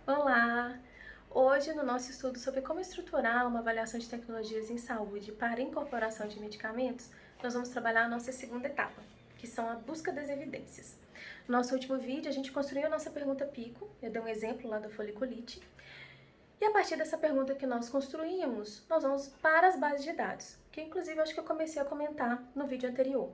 Olá! Hoje, no nosso estudo sobre como estruturar uma avaliação de tecnologias em saúde para incorporação de medicamentos, nós vamos trabalhar a nossa segunda etapa, que são a busca das evidências. No nosso último vídeo, a gente construiu a nossa pergunta PICO, eu dei um exemplo lá da foliculite, e a partir dessa pergunta que nós construímos, nós vamos para as bases de dados, que inclusive acho que eu comecei a comentar no vídeo anterior.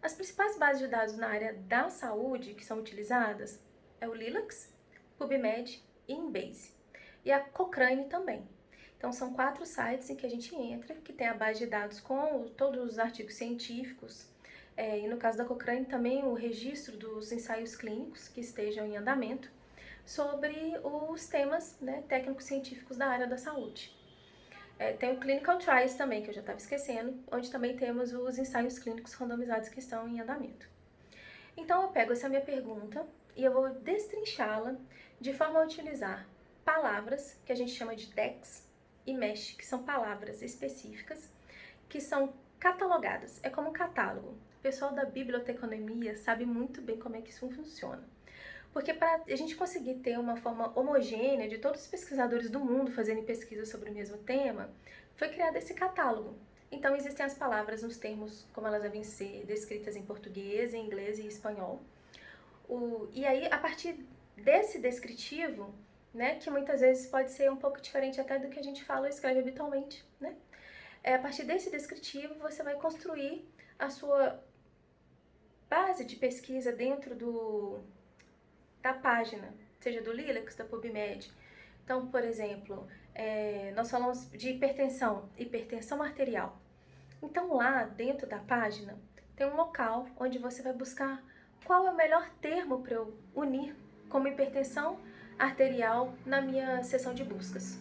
As principais bases de dados na área da saúde que são utilizadas é o Lilacs, PubMed e Embase. E a Cochrane também. Então são 4 sites em que a gente entra, que tem a base de dados com todos os artigos científicos, e no caso da Cochrane também o registro dos ensaios clínicos que estejam em andamento, sobre os temas, né, técnicos científicos da área da saúde. Tem o Clinical Trials também, que eu já estava esquecendo, onde também temos os ensaios clínicos randomizados que estão em andamento. Então eu pego essa minha pergunta e eu vou destrinchá-la de forma a utilizar palavras que a gente chama de DEX e MESH, que são palavras específicas, que são catalogadas. É como um catálogo. O pessoal da biblioteconomia sabe muito bem como é que isso funciona. Porque para a gente conseguir ter uma forma homogênea de todos os pesquisadores do mundo fazendo pesquisa sobre o mesmo tema, foi criado esse catálogo. Então existem as palavras nos termos como elas devem ser descritas em português, em inglês e espanhol. E aí, a partir desse descritivo, né, que muitas vezes pode ser um pouco diferente até do que a gente fala ou escreve habitualmente, né? A partir desse descritivo, você vai construir a sua base de pesquisa dentro da página, seja do Lilacs, da PubMed. Então, por exemplo, nós falamos de hipertensão arterial. Então, lá dentro da página, tem um local onde você vai buscar qual é o melhor termo para eu unir como hipertensão arterial na minha seção de buscas.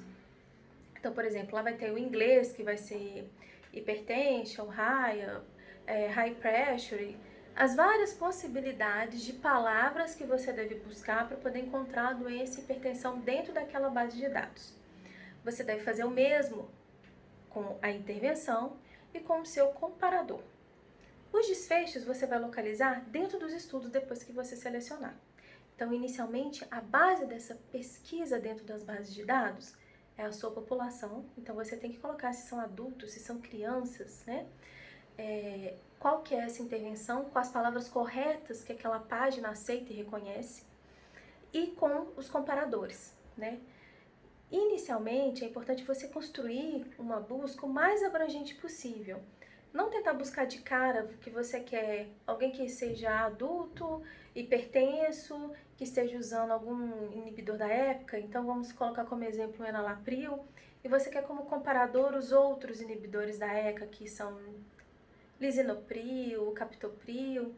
Então, por exemplo, lá vai ter o inglês, que vai ser hypertension, high pressure, as várias possibilidades de palavras que você deve buscar para poder encontrar a doença e hipertensão dentro daquela base de dados. Você deve fazer o mesmo com a intervenção e com o seu comparador. Os desfechos você vai localizar dentro dos estudos depois que você selecionar. Então, inicialmente, a base dessa pesquisa dentro das bases de dados é a sua população. Então, você tem que colocar se são adultos, se são crianças, né? Qual que é essa intervenção, com as palavras corretas que aquela página aceita e reconhece, e com os comparadores, né? Inicialmente, é importante você construir uma busca o mais abrangente possível. Não tentar buscar de cara que você quer alguém que seja adulto, hipertenso, que esteja usando algum inibidor da época. Então, vamos colocar como exemplo o enalapril. E você quer como comparador os outros inibidores da ECA, que são lisinopril, captopril.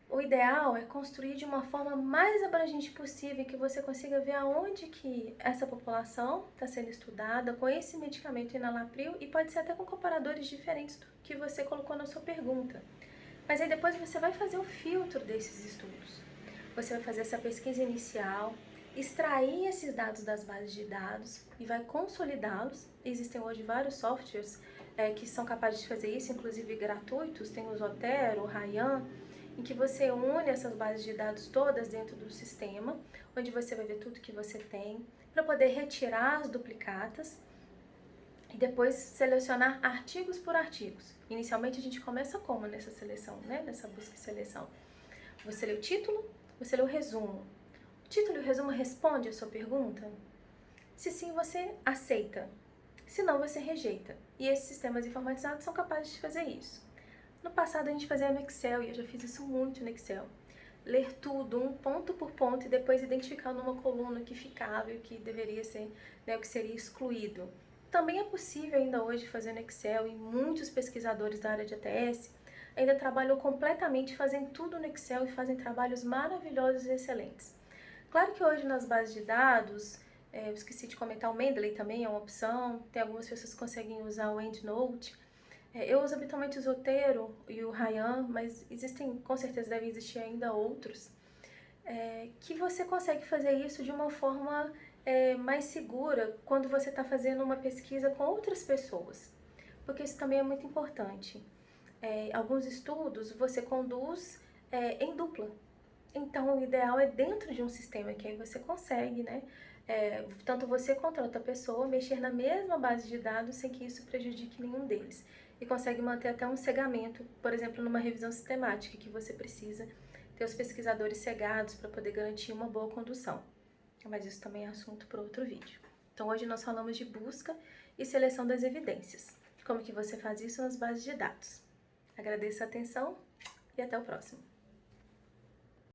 O ideal é construir de uma forma mais abrangente possível, que você consiga ver aonde que essa população está sendo estudada com esse medicamento enalapril, e pode ser até com comparadores diferentes do que você colocou na sua pergunta. Mas aí depois você vai fazer o filtro desses estudos. Você vai fazer essa pesquisa inicial, extrair esses dados das bases de dados e vai consolidá-los. Existem hoje vários softwares que são capazes de fazer isso, inclusive gratuitos, tem o Zotero, o Ryan, em que você une essas bases de dados todas dentro do sistema, onde você vai ver tudo que você tem, para poder retirar as duplicatas e depois selecionar artigos por artigos. Inicialmente a gente começa como nessa seleção, né? Nessa busca e seleção. Você lê o título, você lê o resumo. O título e o resumo respondem a sua pergunta? Se sim, você aceita. Se não, você rejeita. E esses sistemas informatizados são capazes de fazer isso. No passado a gente fazia no Excel, e eu já fiz isso muito no Excel. Ler tudo, um ponto por ponto, e depois identificar numa coluna o que ficava e o que deveria ser, né, o que seria excluído. Também é possível ainda hoje fazer no Excel, e muitos pesquisadores da área de ATS ainda trabalham completamente, fazem tudo no Excel e fazem trabalhos maravilhosos e excelentes. Claro que hoje nas bases de dados, eu esqueci de comentar, o Mendeley também é uma opção, tem algumas pessoas que conseguem usar o EndNote. Eu uso habitualmente o Zotero e o Ryan, mas existem, com certeza devem existir ainda outros, que você consegue fazer isso de uma forma mais segura quando você está fazendo uma pesquisa com outras pessoas, porque isso também é muito importante. Alguns estudos você conduz em dupla. Então, o ideal é dentro de um sistema, que aí você consegue, né? Tanto você quanto a outra pessoa mexer na mesma base de dados sem que isso prejudique nenhum deles. E consegue manter até um cegamento, por exemplo, numa revisão sistemática, que você precisa ter os pesquisadores cegados para poder garantir uma boa condução. Mas isso também é assunto para outro vídeo. Então, hoje nós falamos de busca e seleção das evidências. Como que você faz isso nas bases de dados. Agradeço a atenção e até o próximo.